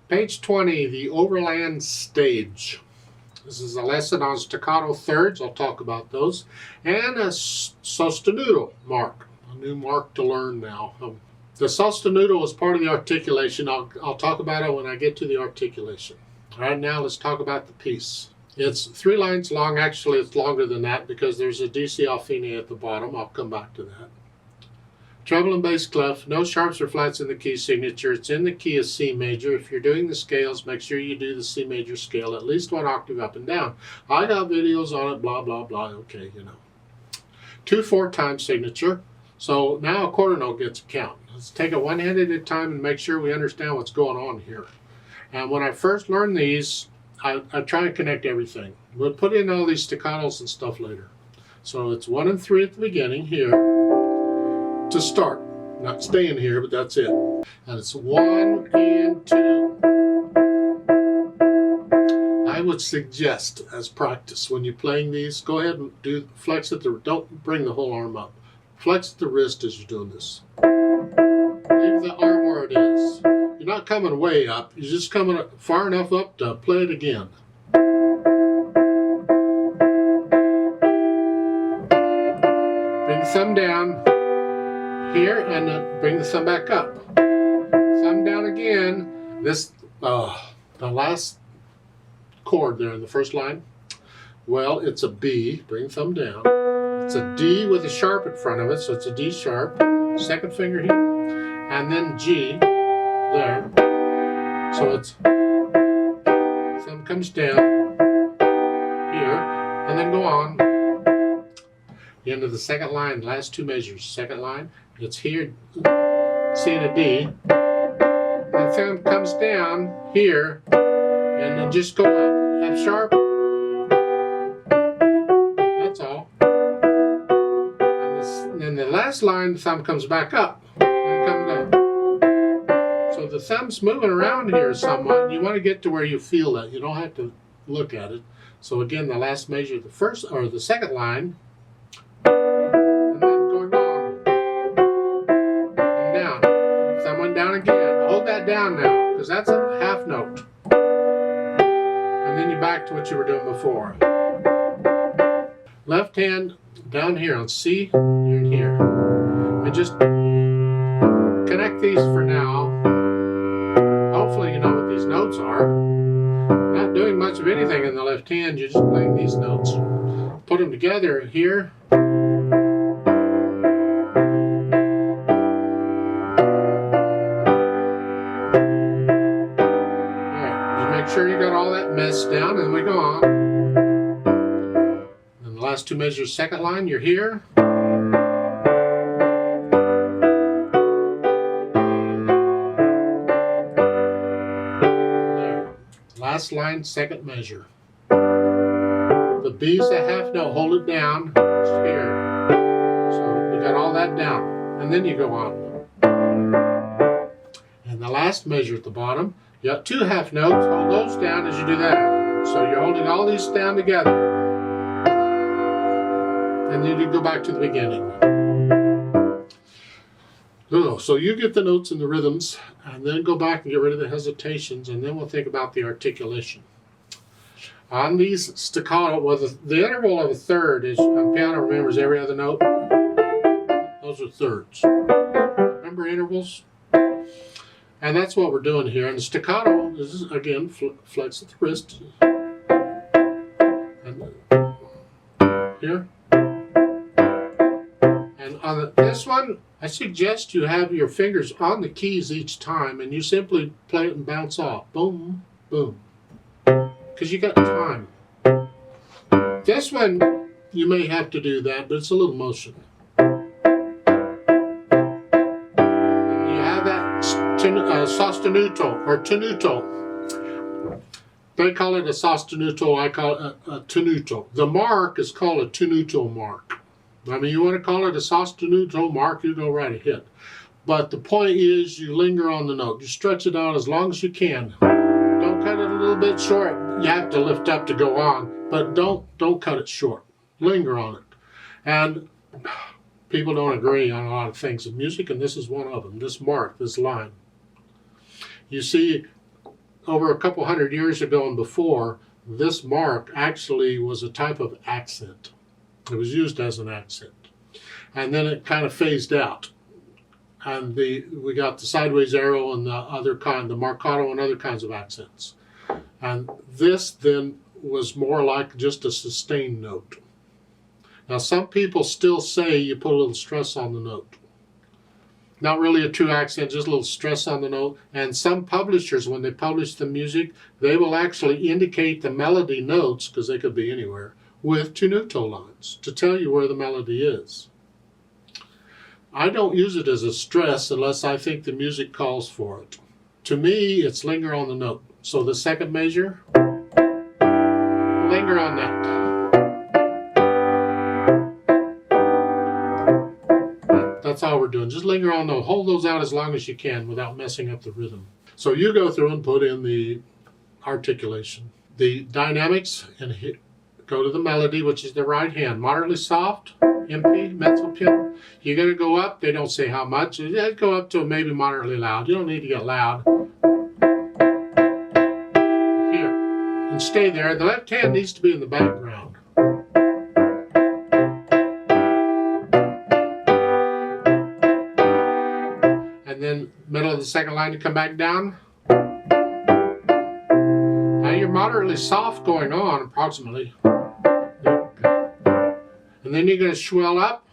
Page 20, the Overland Stage. This is a lesson on staccato thirds. I'll talk about those. And a sostenuto mark, a new mark to learn now. The sostenuto is part of the articulation. I'll talk about it when I get to the articulation. All right, now let's talk about the piece. It's 3 lines long. Actually, it's longer than that because there's a DC al fine at the bottom. I'll come back to that. Treble and bass clef, no sharps or flats in the key signature. It's in the key of C major. If you're doing the scales, make sure you do the C major scale at least 1 octave up and down. I got videos on it, blah, blah, blah. Okay, you know. 2/4 time signature. So now a quarter note gets a count. Let's take it one hand at a time and make sure we understand what's going on here. And when I first learned these, I try and connect everything. We'll put in all these staccatos and stuff later. So it's 1 and 3 at the beginning here. To start, not staying here, but that's it. And it's 1 and 2. I would suggest as practice when you're playing these, go ahead and do flex at the, don't bring the whole arm up. Flex at the wrist as you're doing this. Leave the arm where it is. You're not coming way up, you're just coming far enough up to play it again. Bring the thumb down here and bring the thumb back up. Thumb down again. This, the last chord there in the first line, well, it's a B. Bring thumb down. It's a D with a sharp in front of it, so it's a D sharp. Second finger here, and then G there. So it's thumb comes down here, and then go on. The end of the second line, last 2 measures. Second line, it's here, C and a D. And thumb comes down here, and then just go up. F sharp. That's all. And then the last line, the thumb comes back up and come down. So the thumb's moving around here somewhat. You want to get to where you feel that. You don't have to look at it. So again, the last measure, the first or the second line. Down again. Hold that down now, because that's a half note. And then you back to what you were doing before. Left hand down here on C, you're in here. And just connect these for now. Hopefully you know what these notes are. Not doing much of anything in the left hand, you're just playing these notes. Put them together here. Make sure you got all that mess down, and we go on. And the last 2 measures, second line, you're here. There. Last line, second measure. The B's a half note, hold it down, it's here. So you got all that down, and then you go on. And the last measure at the bottom, you got 2 half notes, hold those down as you do that. So you're holding all these down together. And then you go back to the beginning. So you get the notes and the rhythms, and then go back and get rid of the hesitations, and then we'll think about the articulation. On these staccato, well, the interval of a third is, on piano remembers every other note. Those are thirds. Remember intervals? And that's what we're doing here. And the staccato is, again, flex at the wrist. And here. And on this one, I suggest you have your fingers on the keys each time, and you simply play it and bounce off. Boom, boom. Because you got time. This one, you may have to do that, but it's a little motion. Sostenuto or tenuto. They call it a sostenuto, I call it a tenuto. The mark is called a tenuto mark. I mean, you want to call it a sostenuto mark, you go right ahead. But the point is you linger on the note. You stretch it out as long as you can. Don't cut it a little bit short. You have to lift up to go on, but don't cut it short. Linger on it. And people don't agree on a lot of things in music, and this is one of them. This mark, this line. You see, over a couple hundred years ago and before, this mark actually was a type of accent. It was used as an accent. And then it kind of phased out. And we got the sideways arrow and the other kind, the marcato and other kinds of accents. And this then was more like just a sustained note. Now some people still say you put a little stress on the note. Not really a true accent, just a little stress on the note. And some publishers, when they publish the music, they will actually indicate the melody notes, because they could be anywhere, with tenuto lines to tell you where the melody is. I don't use it as a stress unless I think the music calls for it. To me, it's linger on the note. So the second measure, linger on that. That's all we're doing. Just linger on those. Hold those out as long as you can without messing up the rhythm. So you go through and put in the articulation. The dynamics, and hit, go to the melody, which is the right hand. Moderately soft, MP, mezzo piano. You're going to go up. They don't say how much. You go up to maybe moderately loud. You don't need to get loud. Here. And stay there. The left hand needs to be in the background. And then middle of the second line to come back down. Now you're moderately soft going on, approximately. And then you're going to swell up.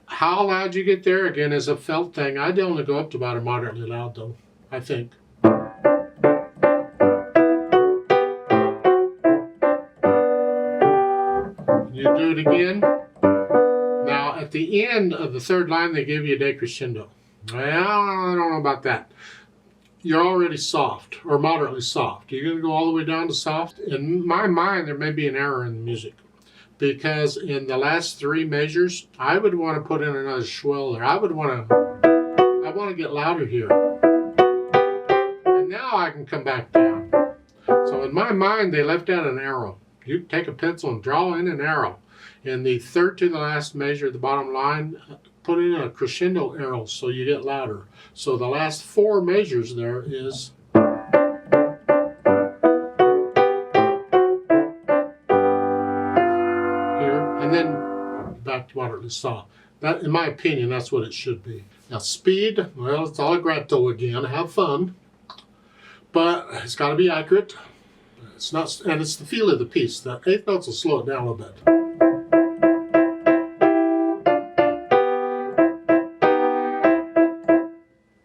How loud you get there, again, is a felt thing. I'd only go up to about a moderately loud, though, I think. You do it again. Now, at the end of the third line, they give you a decrescendo. Well, I don't know about that. You're already soft, or moderately soft. You're going to go all the way down to soft? In my mind, there may be an error in the music. Because in the last three measures, I would want to put in another swell there. I want to get louder here. And now I can come back down. So in my mind, they left out an arrow. You take a pencil and draw in an arrow. In the third to the last measure, the bottom line, put in a crescendo arrow so you get louder. So the last four measures there is... and then back to moderately soft. That, in my opinion, that's what it should be. Now speed, well, it's allegretto again. Have fun, but it's got to be accurate. It's not, and it's the feel of the piece. The eighth notes will slow it down a little bit.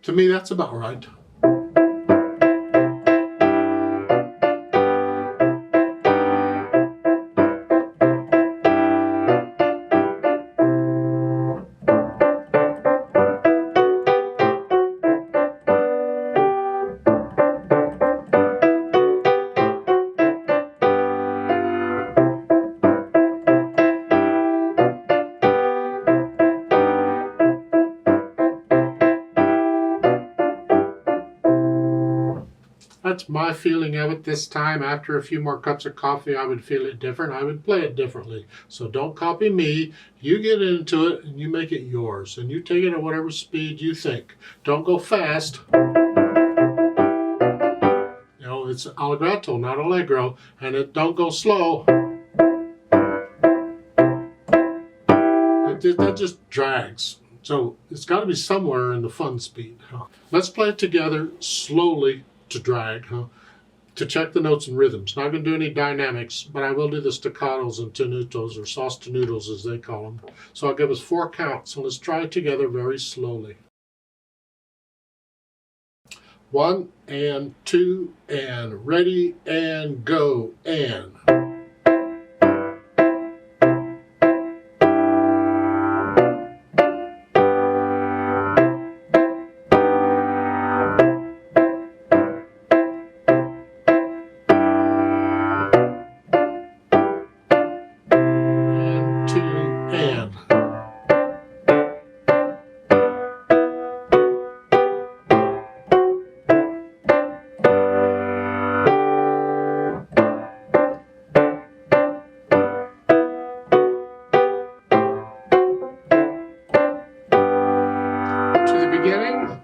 To me, that's about right. That's my feeling of it this time. After a few more cups of coffee, I would feel it different. I would play it differently. So don't copy me. You get into it and you make it yours. And you take it at whatever speed you think. Don't go fast. You know, it's allegretto, not allegro. And don't go slow. That just drags. So it's got to be somewhere in the fun speed. Let's play it together slowly. To drag, to check the notes and rhythms. Not going to do any dynamics, but I will do the staccatos and tenutos, or sostenutos as they call them. So I'll give us 4 counts, so let's try it together very slowly. 1 and 2 and ready and go and. Beginning.